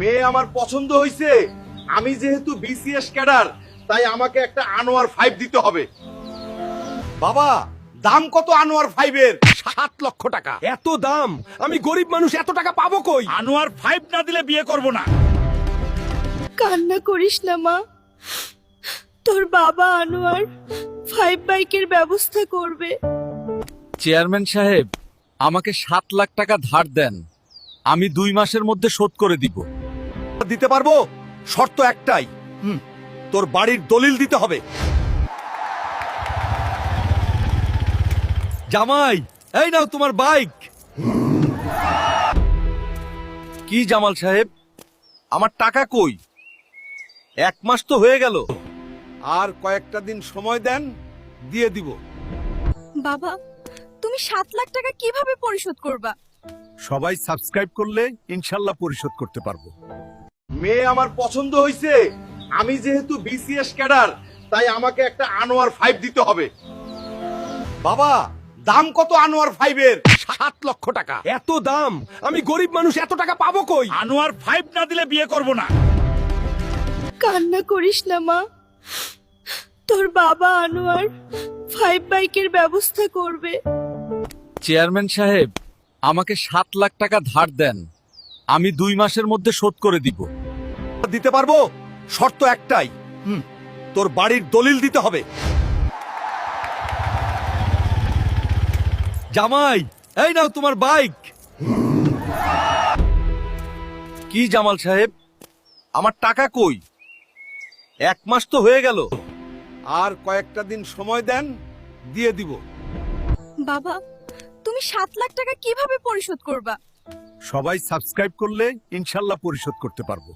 মেয়ে আমার পছন্দ হয়েছে। আমি যেহেতু বিসিএস ক্যাডার, তাই আমাকে একটা আনোয়ার 5 দিতে হবে। বাবা, দাম কত আনোয়ার 5 এর? 7 লক্ষ টাকা। এত দাম? আমি গরিব মানুষ, এত টাকা পাবো কই? আনোয়ার 5 না দিলে বিয়ে করব না। কান্না করিস না মা, তোর বাবা আনোয়ার 5 বাইকের ব্যবস্থা করবে। চেয়ারম্যান সাহেব, আমাকে 7 লাখ টাকা ধার দেন, আমি 2 মাসের মধ্যে শোধ করে দিব। দিতে পারবো, শর্ত একটাই, তোর বাড়ির দলিল দিতে হবে। জামাই, এই নাও তোমার বাইক। কি জামাল সাহেব, আমার টাকা কই? 1 মাস তো হয়ে গেল। আর কয়েকটা দিন সময় দেন, দিয়ে দিব। বাবা, তুমি 7 লাখ টাকা কিভাবে পরিশোধ করবা? সবাই সাবস্ক্রাইব করলে ইনশাল্লাহ পরিশোধ করতে পারবো। মেয়ে আমার পছন্দ হয়েছে। আমি যেহেতু বিসিএস ক্যাডার, তাই আমাকে একটা আনোয়ার 5 দিতে হবে। বাবা, দাম কত আনোয়ার 5 এর? 7 লক্ষ টাকা। এত দাম? আমি গরিব মানুষ, এত টাকা পাবো কই? আনোয়ার 5 না দিলে বিয়ে করব না। কান্না করিস না মা, তোর বাবা আনোয়ার 5 বাইকের ব্যবস্থা করবে। চেয়ারম্যান সাহেব, আমাকে 7 লাখ টাকা ধার দেন, আমি 2 মাসের মধ্যে শোধ করে দিব। দিতে পারবো, শর্ত একটাই, তোর বাড়ির দলিল দিতে হবে। জামাই, এই নাও তোমার বাইক। কি জামাল সাহেব, আমার টাকা কই? 1 মাস তো হয়ে গেল। আর কয়েকটা দিন সময় দেন, দিয়ে দিব। বাবা, তুমি 7 লাখ টাকা কিভাবে পরিশোধ করবা? সবাই সাবস্ক্রাইব করলে ইনশাল্লাহ পরিশোধ করতে পারবো।